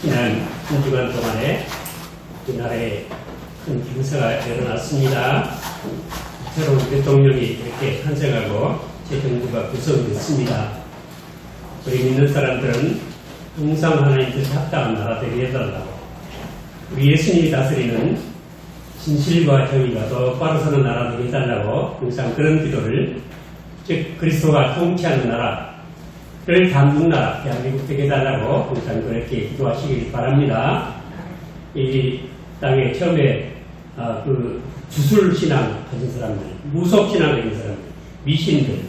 지난 한 주간 동안에 우리나라에 큰 기사가 일어났습니다. 새로운 대통령이 이렇게 탄생하고 제 정부가 구성됐습니다. 우리 믿는 사람들은 항상 하나님 뜻에 합당한 나라 되게 해달라고, 우리 예수님이 다스리는 진실과 정의가 더 바로 서는 나라 되게 해달라고 항상 그런 기도를, 즉 그리스도가 통치하는 나라를 담는 나라 대한민국 되게 해달라고 항상 그렇게 기도하시길 바랍니다. 이 땅에 처음에 그 주술신앙 가진 사람들, 무속신앙 가진 사람들, 미신들,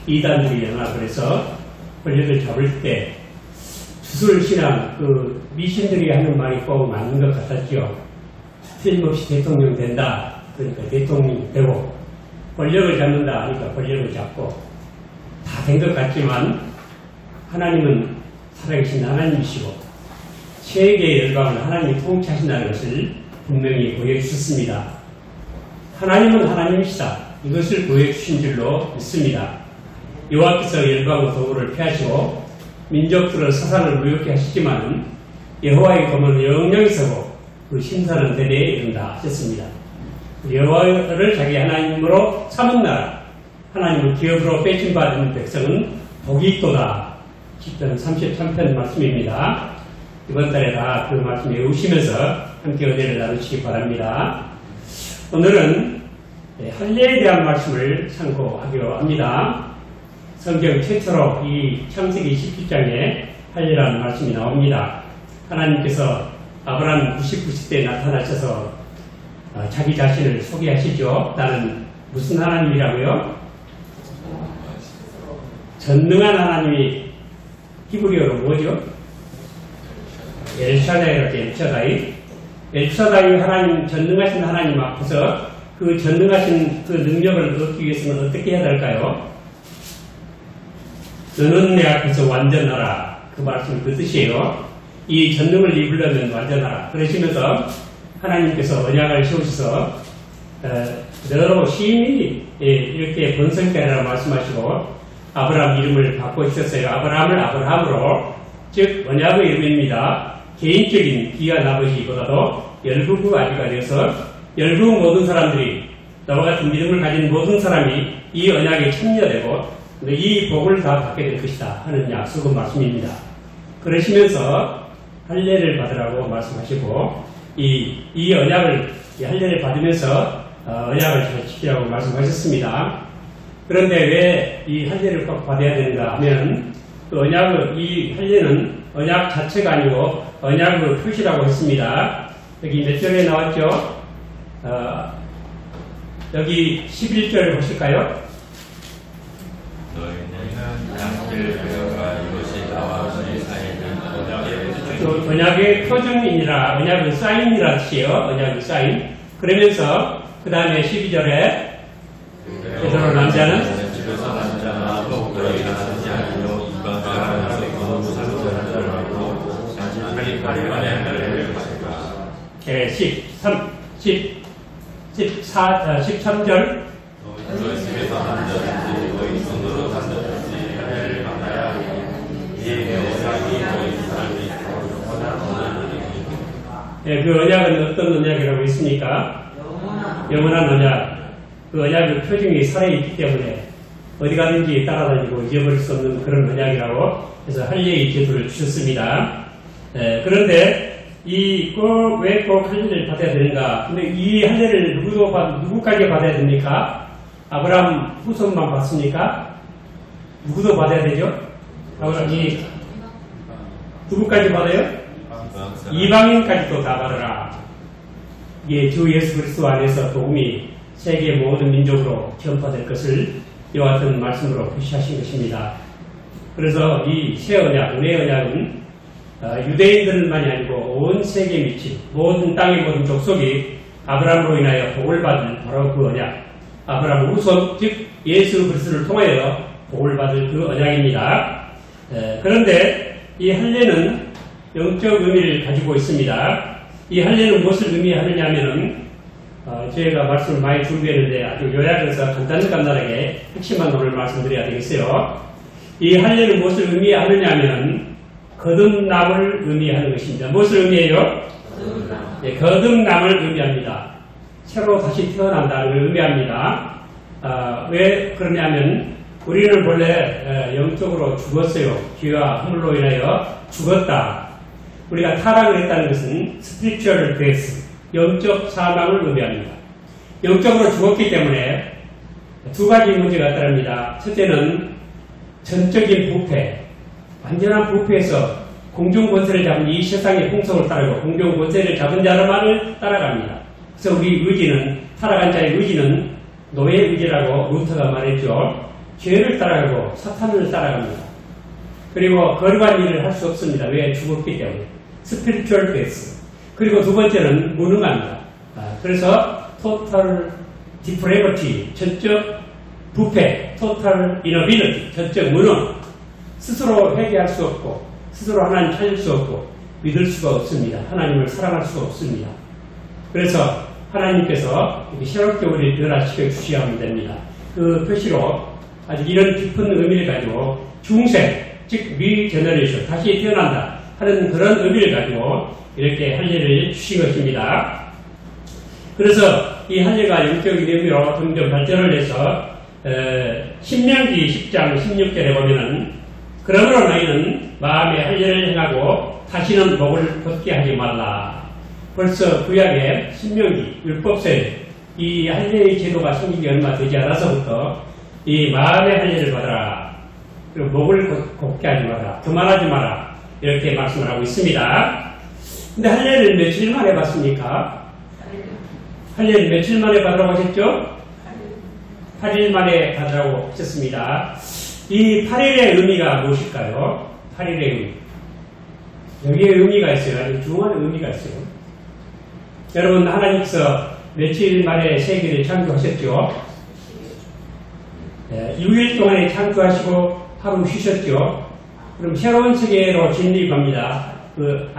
이단들이 일어나 그래서 권력을 잡을 때 주술신앙, 그 미신들이 하는 말이 꼭 맞는 것 같았죠. 틀림없이 대통령 된다, 그러니까 대통령이 되고, 권력을 잡는다 하니까 권력을 잡고, 다 된 것 같지만 하나님은 살아계신 하나님이시고 세계의 열방을 하나님이 통치하신다는 것을 분명히 보여주셨습니다. 하나님은 하나님이시다, 이것을 보여주신 줄로 믿습니다. 여호와께서 열방과 도구를 폐하시고 민족들의 사상을 무욕케 하시지만 여호와의 검은 영영히 서고 그 심사는 대대에 이른다 하셨습니다. 여호와를 자기 하나님으로 삼은 나라, 하나님을 기업으로 빼짐받은 백성은 복이 있도다. 시편 33편 말씀입니다. 이번 달에 다 그 말씀 외우시면서 함께 은혜를 나누시기 바랍니다. 오늘은 할례에 대한 말씀을 참고하기로 합니다. 성경 최초로 이 창세기 17장에 할례라는 말씀이 나옵니다. 하나님께서 아브라함 99세 나타나셔서 자기 자신을 소개하시죠. 나는 무슨 하나님이라고요? 전능한 하나님이 히브리어로 뭐죠? 엘샤다이라고, 엘샤다이 하나님, 전능하신 하나님 앞에서 그 전능하신 그 능력을 얻기 위해서는 어떻게 해야 될까요? 너는 내 앞에서 완전하라, 그 말씀 그 뜻이에요. 이 전능을 입으려면 완전하라. 그러시면서 하나님께서 언약을 세우셔서 너로 시인이 이렇게 번성케 하라고 말씀하시고 아브라함 이름을 바꿔주셨어요. 아브라함을 아브라함으로, 즉 언약의 이름입니다. 개인적인 귀한 아버지보다도 열국 아비가 되어서 열국 모든 사람들이, 너와 같은 믿음을 가진 모든 사람이 이 언약에 참여되고 이 복을 다 받게 될 것이다 하는 약속의 말씀입니다. 그러시면서 할례를 받으라고 말씀하시고 이 언약을, 이 할례를 받으면서 언약을 잘 지키라고 말씀하셨습니다. 그런데 왜 이 할례를 꼭 받아야 되는가 하면, 그 언약은, 이 할례는 언약 자체가 아니고 언약의 표시라고 했습니다. 여기 몇 절에 나왔죠? 여기 11절 보실까요? 언약의 표정이니라, 언약의 사인이라 뜻이에요. 언약의 사인. 그러면서 그 다음에 12절에 베드로 남자는 네, 13절 네, 그 언약은 어떤 언약이라고 했습니까? 영원한 언약. 그 언약의 표징이 살아있기 때문에 어디 가든지 따라다니고 잊어버릴 수 없는 그런 언약이라고 해서 할례의 제도를 주셨습니다. 그런데 왜 꼭 할례를 받아야 되는가? 근데 이 할례를 누구까지 받아야 됩니까? 아브라함 후손만 받습니까? 누구도 받아야 되죠? 아브라함이 누구까지 받아요? 이방인까지도 다 받아라. 이게 주 예수 그리스도 안에서 복음이 세계 모든 민족으로 전파될 것을 이와 같은 말씀으로 표시하신 것입니다. 그래서 이 새 언약, 은혜 언약은 유대인들만이 아니고 온 세계에 미친 모든 땅의 모든 족속이 아브라함으로 인하여 복을 받을 바로 그 언약, 아브라함 후손, 즉 예수 그리스도를 통하여 복을 받을 그 언약입니다. 그런데 이 할례는 영적 의미를 가지고 있습니다. 이 할례는 무엇을 의미하느냐 하면은 저희가 말씀을 많이 준비했는데 아주 요약해서 간단하게 핵심만 오늘 말씀드려야 되겠어요. 이 할례는 무엇을 의미하느냐 하면 거듭남을 의미하는 것입니다. 무엇을 의미해요? 거듭남을 의미합니다. 새로 다시 태어난다는 걸 의미합니다. 왜 그러냐면 우리는 본래 영적으로 죽었어요. 죄와 허물로 인하여 죽었다. 우리가 타락을 했다는 것은 spiritual death, 영적 사망을 의미합니다. 영적으로 죽었기 때문에 두 가지 문제가 따릅니다. 첫째는 전적인 부패, 완전한 부패에서 공중권세를 잡은 이 세상의 풍속을 따르고 공중권세를 잡은 자만을 따라갑니다. 그래서 우리 의지는, 타락한 자의 의지는 노예 의지라고 루터가 말했죠. 죄를 따라가고 사탄을 따라갑니다. 그리고 거룩한 일을 할 수 없습니다. 왜? 죽었기 때문에. 스피리추얼 데스. 그리고 두 번째는 무능합니다. 그래서 total depravity, 전적 부패, total inability, 전적 무능. 스스로 회개할 수 없고 스스로 하나님 찾을 수 없고 믿을 수가 없습니다. 하나님을 사랑할 수가 없습니다. 그래서 하나님께서 새롭게 우리를 변화시켜 주셔야 하면 됩니다. 그 표시로 아직 이런 깊은 의미를 가지고 중생, 즉 리제너레이션, 다시 태어난다 하는 그런 의미를 가지고 이렇게 할례를 주신 것입니다. 그래서 이 할례가 영적인 의미로 점점 발전을 해서 신명기 10장 16절에 보면은 그러므로 너희는 마음의 할례를 행하고 다시는 목을 걷게 하지 말라. 벌써 구약의 신명기 율법서에 이 할례의 제도가 생기기 얼마 되지 않아서부터 이 마음의 할례를 받아라. 그리고 목을 걷게 하지 마라. 그만하지 마라. 이렇게 말씀을 하고 있습니다. 근데 할례를 며칠 만에 받습니까? 할례를 며칠 만에 받으라고 하셨죠? 8일 만에 받으라고 하셨습니다. 이 8일의 의미가 무엇일까요? 8일의 의미. 여기에 의미가 있어요. 아주 중요한 의미가 있어요. 여러분, 하나님께서 며칠 만에 세계를 창조하셨죠? 6일 동안에 창조하시고 하루 쉬셨죠? 그럼 새로운 세계로 진입합니다. 그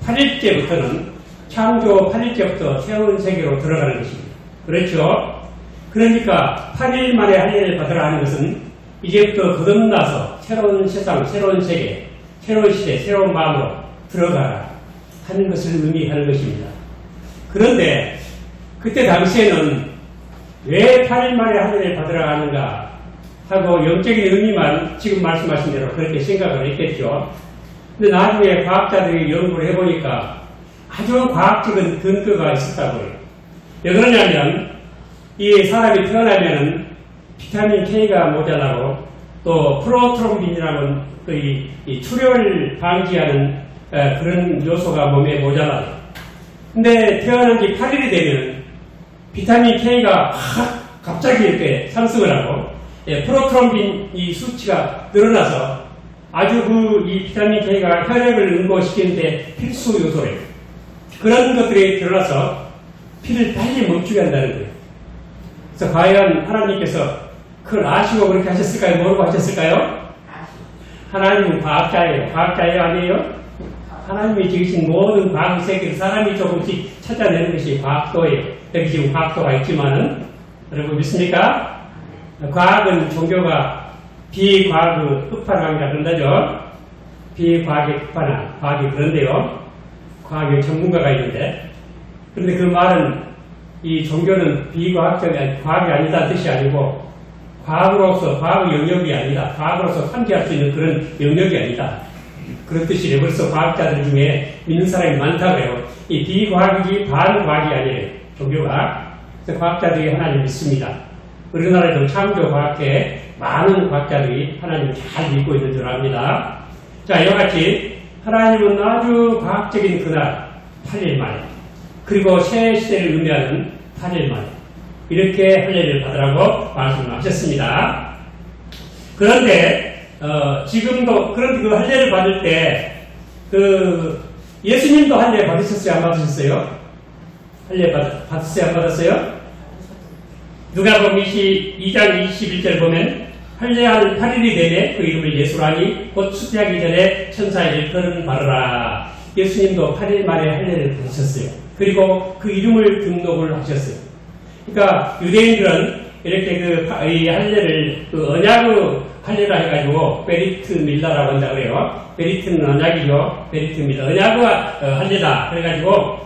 8일째부터는 창조 8일째부터 새로운 세계로 들어가는 것입니다. 그렇죠? 그러니까 8일 만에 할례를 받으라 하는 것은 이제부터 거듭나서 새로운 세상, 새로운 세계, 새로운 시대, 새로운 마음으로 들어가라 하는 것을 의미하는 것입니다. 그런데 그때 당시에는 왜 8일 만에 할례를 받으라 하는가 하고 영적인 의미만 지금 말씀하신 대로 그렇게 생각을 했겠죠. 근데 나중에 과학자들이 연구를 해보니까 아주 과학적인 근거가 있었다고요. 왜 그러냐면 이 사람이 태어나면은 비타민 K가 모자라고 또 프로트롬빈이라는 이 출혈을 방지하는 그런 요소가 몸에 모자라요. 근데 태어난 지 8일이 되면 비타민 K가 갑자기 이렇게 상승을 하고 프로트롬빈 이 수치가 늘어나서 아주 이 비타민 K가 혈액을 응고시키는데 필수 요소래요. 그런 것들이 드러나서 피를 빨리 멈추게 한다는 거예요. 그래서 과연 하나님께서 그걸 아시고 그렇게 하셨을까요? 모르고 하셨을까요? 하나님은 과학자예요. 과학자예요? 아니에요? 하나님이 지으신 모든 과학 세계를 사람이 조금씩 찾아내는 것이 과학도예요. 여기 지금 과학도가 있지만은 여러분 믿습니까? 과학은 종교가 비과학의 끝판왕이라 그런다죠. 비과학의 끝판왕. 과학이 그런데요. 과학의 전문가가 있는데 그런데 그 말은 이 종교는 비과학적인 과학이 아니다는 뜻이 아니고 과학으로서 과학의 영역이 아니다. 과학으로서 탐지할 수 있는 그런 영역이 아니다. 그런 뜻이래요. 벌써 과학자들 중에 믿는 사람이 많다고 해요. 이 비과학이지 반과학이 아니에요. 종교가. 그래서 과학자들이 하나님 믿습니다. 우리나라에도 창조과학계에 많은 과학자들이 하나님을 잘 믿고 있는 줄 압니다. 자, 이와 같이 하나님은 아주 과학적인 그날 8일 만에 그리고 새 시대를 의미하는 8일 만에 이렇게 할례를 받으라고 말씀하셨습니다. 그런데 지금도 그런데 그 할례를 받을 때 예수님도 할례 받으셨어요? 안 받으셨어요? 할례 받으셨어요? 안 받았어요? 누가복음 22장 21절 보면 할례한 8일이 되매 그 이름을 예수라니 곧 수태하기 전에 천사의 일터는 바르라. 예수님도 8일 만에 할례를 받으셨어요. 그리고 그 이름을 등록을 하셨어요. 그러니까 유대인들은 이렇게 이 할례를 언약의 할례라 해가지고 베리트 밀라라고 한다 그래요. 베리트는 언약이죠. 베리트 밀라. 언약과 할례다. 그래가지고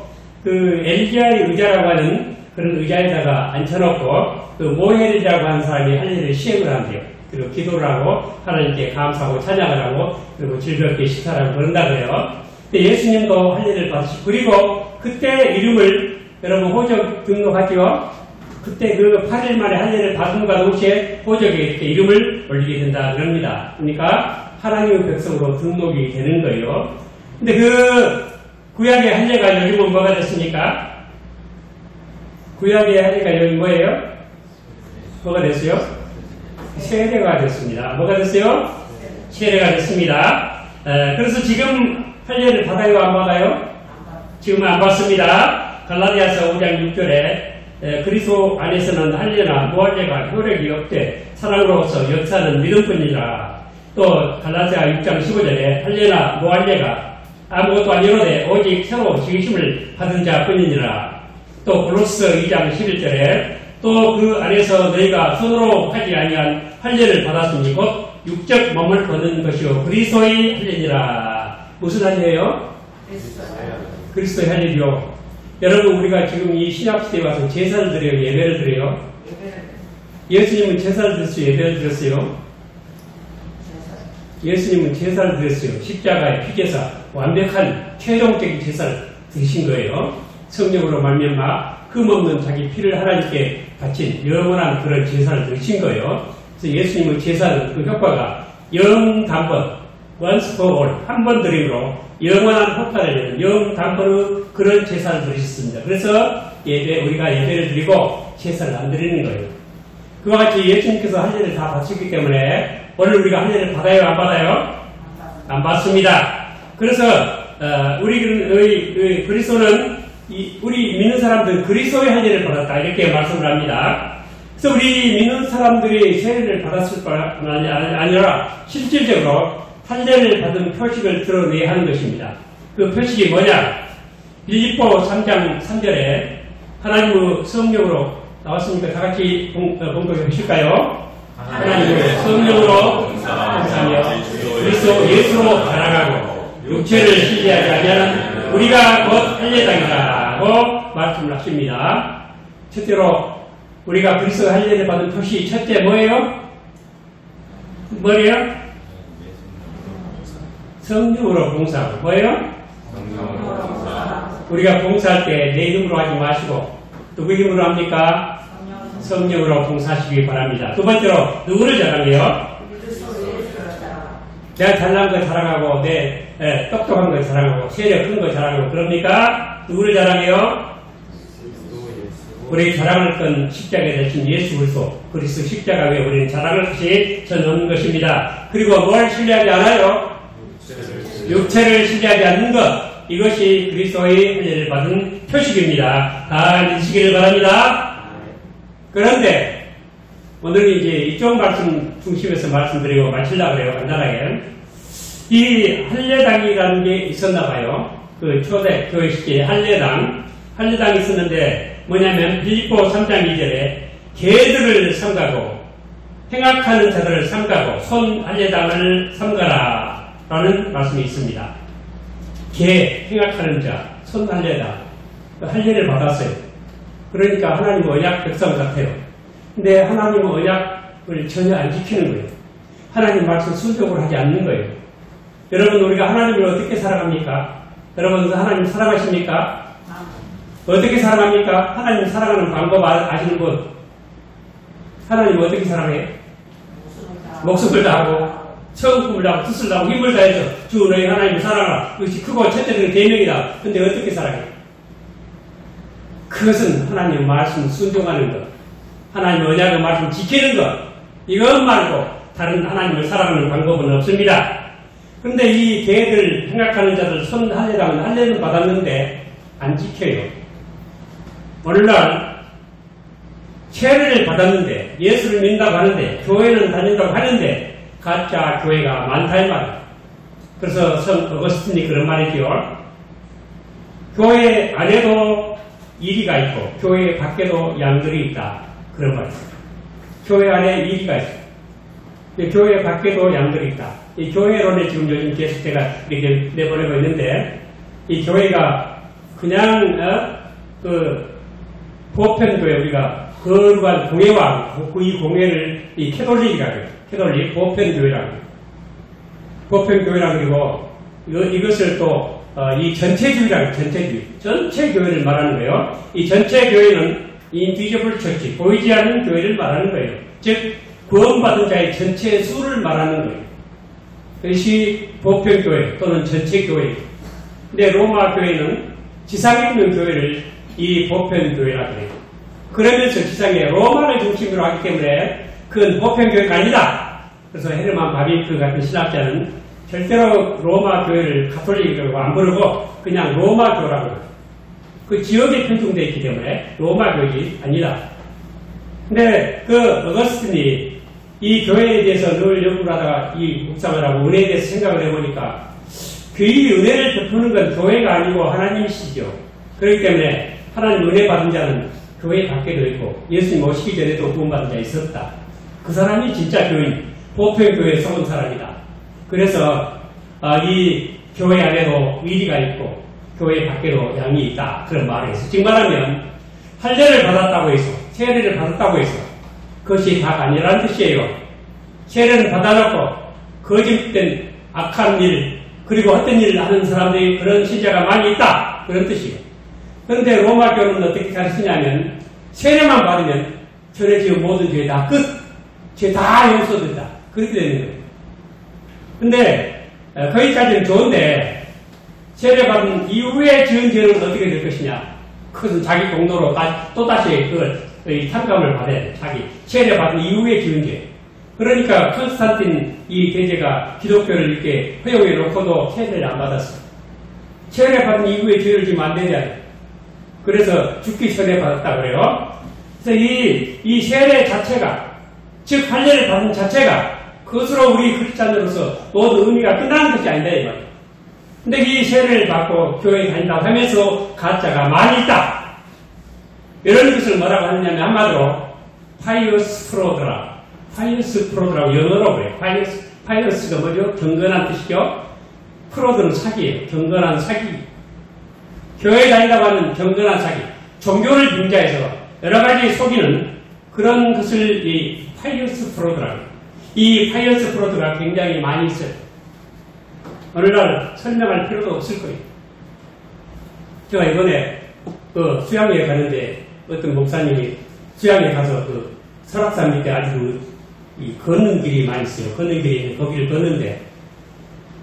그 엘리야의 의자라고 하는 그런 의자에다가 앉혀놓고 그 모헬이라고 하는 사람이 할례를 시행을 한대요. 그리고 기도를 하고 하나님께 감사하고 찬양을 하고 그리고 즐겁게 식사를 하고 그런다 그래요. 근데 예수님도 할례를 받으시고 그리고 그때 이름을 여러분 호적 등록하죠. 그때 그 8일 만에 할례를 받음과 동시에 호적에 이렇게 이름을 올리게 된다 그럽니다. 그러니까 하나님의 백성으로 등록이 되는 거예요. 근데 그 구약의 할례가 요즘은 뭐가 됐습니까? 구약의 할례가 요즘 뭐예요? 뭐가 됐어요? 세례가 됐습니다. 뭐가 됐어요? 세례가 됐습니다. 그래서 지금 할례를 받아요? 안 받아요? 지금은 안 받습니다. 갈라디아서 5장 6절에 그리스도 안에서는 할례나 무할례가 효력이 없되 사랑으로서 역사는 믿음뿐이라. 또 갈라디아 6장 15절에 할례나 무할례가 아무것도 아니로되 오직 새로 지으심을 받은 자뿐이니라. 또 골로새 2장 11절에 또 그 안에서 너희가 손으로 하지 아니한 할례를 받았으니 곧 육적 몸을 거는 것이요 그리스도의 할례니라. 무슨 할례예요? 그리스도의 할례죠. 여러분 우리가 지금 이 신약시대에 와서 제사를 드려요? 예배를 드려요? 예수님은 제사를 드렸어요? 예배를 드렸어요? 예수님은 제사를 드렸어요. 십자가의 피제사 완벽한 최종적인 제사를 드신 거예요. 성령으로 말미암아 흠없는 자기 피를 하나님께 바친 영원한 그런 제사를 드신 거예요. 그래서 예수님의 제사는 그 효과가 영단번 once for all 한 번 드림으로 영원한 효과를 내는 영단번의 그런 제사를 드리셨습니다. 그래서 우리가 예배를 드리고 제사를 안 드리는 거예요. 그와 같이 예수님께서 할례를 다 바치기 때문에 오늘 우리가 할례를 받아요? 안 받아요? 안 받습니다. 그래서 우리 그리스도는 우리 믿는 사람들은 그리스도의 할례를 받았다 이렇게 말씀을 합니다. 그래서 우리 믿는 사람들이 세례를 받았을 뿐 아니라 실질적으로 할례를 받은 표식을 드러내야 하는 것입니다. 그 표식이 뭐냐? 빌립보 3장 3절에 하나님의 성령으로 나왔으니까 다 같이 봉독해 보실까요? 하나님의 성령으로 봉사하며 그리스도 예수로 자라가고 육체를 신뢰하지 아니하는 우리가 곧 할례당이라고 말씀을 하십니다. 첫째로 우리가 그리스도 할례를 받은 표시 첫째 뭐예요? 뭐예요? 성령으로 봉사하고 뭐예요? 우리가 봉사할 때 내 이름으로 하지 마시고 누구 이름으로 합니까? 성령으로 봉사하시기 바랍니다. 두 번째로 누구를 자랑해요? 내가 잘난 거 자랑하고 내 똑똑한 거 자랑하고 세력 큰 거 자랑하고 그럽니까? 누구를 자랑해요? 우리 자랑할 건 십자가에 대신 예수 그리스도 십자가 외에 우리는 자랑할 것이 전혀 없는 것입니다. 그리고 뭘 신뢰하지 않아요? 육체를 신뢰하지 않는 것. 이것이 그리스도의 할례를 받은 표식입니다. 다 믿으시기를 바랍니다. 그런데 오늘은 이제 이쪽 말씀 중심에서 말씀드리고 마치려고 그래요. 간단하게. 이 할례당이라는 게 있었나 봐요. 그 초대 교회 시기에 할례당이 있었는데 뭐냐면 빌립보 3장 2절에 개들을 삼가고 행악하는 자들을 삼가고 손 할례당을 삼가라 라는 말씀이 있습니다. 개, 행악하는 자, 손 할례당 할례를 받았어요. 그러니까 하나님의 언약 백성 같아요. 근데 하나님의 언약을 전혀 안 지키는 거예요. 하나님 말씀 순종을 하지 않는 거예요. 여러분 우리가 하나님을 어떻게 사랑합니까? 여러분 하나님 사랑하십니까? 어떻게 사랑합니까? 하나님 사랑하는 방법 아시는 분? 하나님 어떻게 사랑해요? 목숨을 다하고 처음을 다하고 뜻을 다하고 힘을 다해서 주 너희 하나님을 사랑하라. 그것이 크고 첫째는 계명이다. 근데 어떻게 사랑해요? 그것은 하나님의 말씀 순종하는 것, 하나님의 언약의 말씀 지키는 것, 이것 말고 다른 하나님을 사랑하는 방법은 없습니다. 그런데 이 개들 생각하는 자들 손 할례당은 할례는 받았는데 안 지켜요. 오늘날 세례를 받았는데 예수를 믿는다고 하는데 교회는 다닌다고 하는데 가짜 교회가 많다 이 말이에요. 그래서 성 어거스틴이 그런 말이죠. 교회 안에도 이리가 있고 교회 밖에도 양들이 있다. 그런 말이에요. 교회 안에 이리가 있어요. 교회 밖에도 양들이 있다. 이 교회론에 지금 요즘 계속 제가 이렇게 내보내고 있는데, 이 교회가 그냥, 보편교회, 우리가 거룩한 공예와 이 공예를 이 캐톨릭이라고 해요. 캐톨릭 보편교회라고 해요. 보편교회라고 그리고 이것을 또 이 전체주의라고 해요. 전체주의. 전체 교회를 말하는 거예요. 이 전체 교회는 인디저블 처치, 보이지 않는 교회를 말하는 거예요. 즉 구원받은 자의 전체 수를 말하는 거예요. 그것이 보편교회 또는 전체교회. 근데 로마 교회는 지상에 있는 교회를 이 보편교회라고 해요. 그러면서 지상에 로마를 중심으로 하기 때문에 그건 보편교회가 아니다. 그래서 헤르만 바비크 같은 신학자는 절대로 로마 교회를 가톨릭이라고 안 부르고 그냥 로마교라고 해요. 그 지역에 편중되어 있기 때문에 로마교이 아니다. 근데 그 어거스틴이 이 교회에 대해서 늘 연구를 하다가 이 묵상을 하고 은혜에 대해서 생각을 해보니까 그 이 은혜를 베푸는 건 교회가 아니고 하나님이시죠. 그렇기 때문에 하나님 은혜 받은 자는 교회 밖에도 있고 예수님 오시기 전에도 구원받은 자 있었다. 그 사람이 진짜 교인, 보편교회에 속은 사람이다. 그래서 이 교회 안에도 위리가 있고 교회 밖에도 양이 있다. 그런 말을 해서 즉 말하면 할례를 받았다고 해서 세례를 받았다고 해서 그것이 다가 아니라는 뜻이에요. 세례는 받아놓고 거짓된 악한 일 그리고 어떤 일을 하는 사람들이 그런 신자가 많이 있다. 그런 뜻이에요. 그런데 로마교는 어떻게 가르치냐면 세례만 받으면 전에 지은 모든 죄 다 끝. 죄 다 용서된다. 그렇게 되는 거예요. 근데 거기까지는 좋은데 세례받은 이후에 지은 죄는 어떻게 될 것이냐. 그것은 자기 공로로 또다시 그걸 탕감을 받아야 돼. 자기 세례받은 이후에 지은 죄. 그러니까 컨스탄틴 이 대제가 기독교를 이렇게 허용해 놓고도 세례를 안 받았어. 세례받은 이후에 죄를 지면 안 되냐. 그래서 죽기 전에 받았다 그래요. 그래서 이 세례 자체가 즉 할례를 받는 자체가 그것으로 우리 크리스찬으로서 모든 의미가 끝나는 것이 아니다 이 말이에요. 근데 이 세례를 받고 교회에 다닌다고 하면서 가짜가 많이 있다. 이런 것을 뭐라고 하느냐면 한마디로 파이어스 프로드라. 파이어스 프로드라고 영어로 그래요. 파이어스가 뭐죠? 경건한 뜻이죠. 프로드는 사기예요. 경건한 사기. 교회에 다닌다고 하는 경건한 사기. 종교를 빙자해서 여러 가지 속이는 그런 것을 이 파이어스 프로드라고 해요. 이 파이어스 프로드가 굉장히 많이 있어요. 오늘날 설명할 필요도 없을 거예요. 제가 이번에 그 수양에 가는데 어떤 목사님이 수양에 가서 그 설악산 밑에 아주 이 걷는 길이 많이 있어요. 걷는 길이 있는데 거기를 걷는데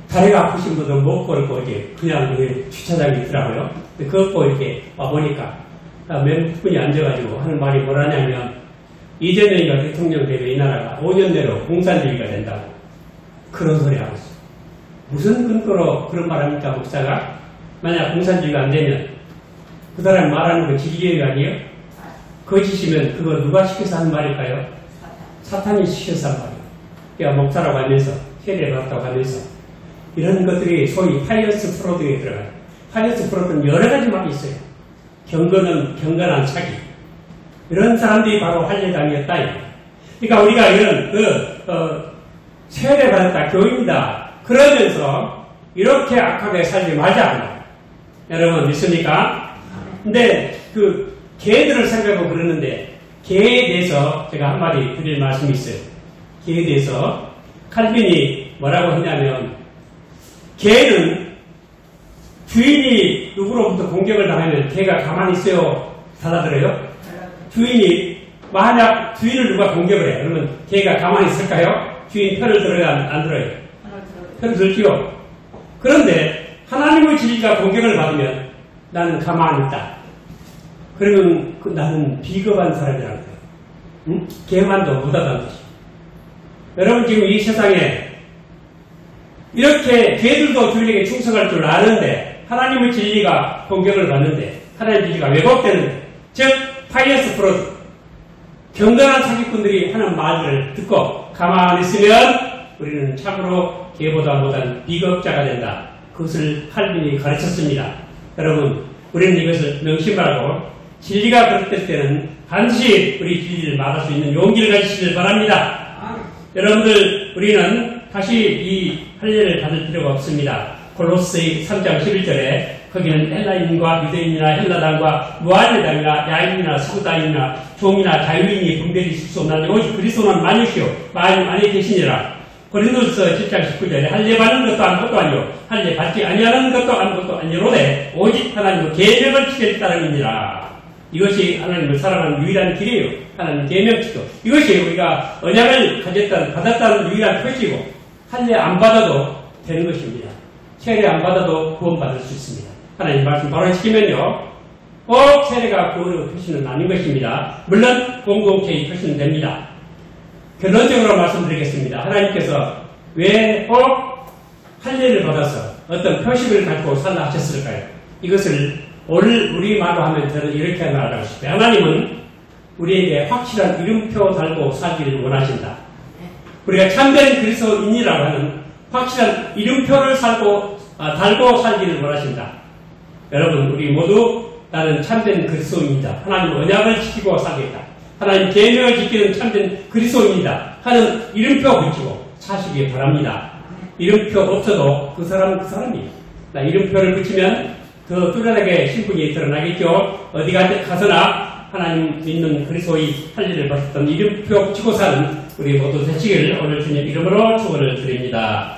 다리가 아프신 분들은 못 걸고 이렇게 그냥 주차장이 있더라고요. 걷고 이렇게 와보니까 몇 분이 앉아가지고 하는 말이 뭐라냐면 이재명이가 대통령 되면 이 나라가 5년 내로 공산주의가 된다고 그런 소리 하고 있어요. 무슨 근거로 그런 말 합니까, 목사가? 만약 공산주의가 안 되면 그 사람이 말하는 건 지기계획 아니에요? 거짓이면 그거 누가 시켜서 하는 말일까요? 사탄이 시켜서 한 말이에요. 그러니까 목사라고 하면서 세례를 받았다고 하면서 이런 것들이 소위 파이어스 프로드에 들어가요. 파이어스 프로드는 여러 가지 말이 있어요. 경건한 사기. 이런 사람들이 바로 할례당이었다. 그러니까 우리가 이런 세례 받았다, 교인이다. 그러면서 이렇게 악하게 살지 말자. 여러분 믿습니까? 근데 그 개들을 생각하고 그러는데 개에 대해서 제가 한마디 드릴 말씀이 있어요. 개에 대해서 칼빈이 뭐라고 했냐면 개는 주인이 누구로부터 공격을 당하면 개가 가만히 있어요? 달라들어요? 주인이 만약 주인을 누가 공격을 해 그러면 개가 가만히 있을까요? 주인 편을 들어요? 안 들어요? 편을 들지요. 그런데 하나님의 진리가 공격을 받으면 나는 가만히 있다. 그러면 나는 비겁한 사람이라는 거예요. 응? 개만도 못하다는 것이. 여러분 지금 이 세상에 이렇게 개들도 주인에게 충성할 줄 아는데 하나님의 진리가 공격을 받는데 하나님의 진리가 왜곡되는데 즉 파이어스 프로드 경건한 사기꾼들이 하는 말들을 듣고 가만히 있으면 우리는 참으로 개보다 못한 비겁자가 된다. 그것을 칼빈이 가르쳤습니다. 여러분 우리는 이것을 명심하고 진리가 그릇될 때는 반드시 우리 진리를 말할 수 있는 용기를 가지시길 바랍니다. 여러분들 우리는 다시 이 할례를 받을 필요가 없습니다. 골로새 3장 11절에 거기는 헬라인과 유대인이나 헬라당과 무할례당이나 야인이나 스구다인이나 종이나 자유인이 분별이 있을 수 없나니 오직 그리스도는 만유시요 만유 안에 계시니라. 고린도서 10장 19절에 할례 받는 것도 아무것도 아니요 할례 받지 아니하는 것도 아무것도 아니로되 오직 하나님의 계명을 지킬 따름이니라. 이것이 하나님을 사랑하는 유일한 길이에요. 하나님 계명 지켜. 이것이 우리가 언약을 받았다는 유일한 표시고 할례 안 받아도 되는 것입니다. 세례 안 받아도 구원받을 수 있습니다. 하나님 말씀 바로 지키면요. 꼭 세례가 구원의 표시는 아닌 것입니다. 물론 공동체의 표시는 됩니다. 결론적으로 말씀드리겠습니다. 하나님께서 왜 꼭 할례를 받아서 어떤 표식을 갖고 살라 하셨을까요? 이것을 오늘 우리 말로 하면 저는 이렇게 말하고 싶어요. 하나님은 우리에게 확실한 이름표 달고 살기를 원하신다. 우리가 참된 그리스도인이라고 하는 확실한 이름표를 달고 살기를 원하신다. 여러분, 우리 모두 나는 참된 그리스도인이다. 하나님 언약을 지키고 살겠다. 하나님 계명을 지키는 참된 그리스도인이다 하는 이름표 붙이고 사시기 바랍니다. 이름표 없어도 그 사람이에요. 이름표를 붙이면 더 뚜렷하게 신분이 드러나겠죠. 어디 가서나 하나님 믿는 그리스도의 할례를 받았던 이름표 붙이고 사는 우리 모두 되시기를 오늘 주님 이름으로 축원을 드립니다.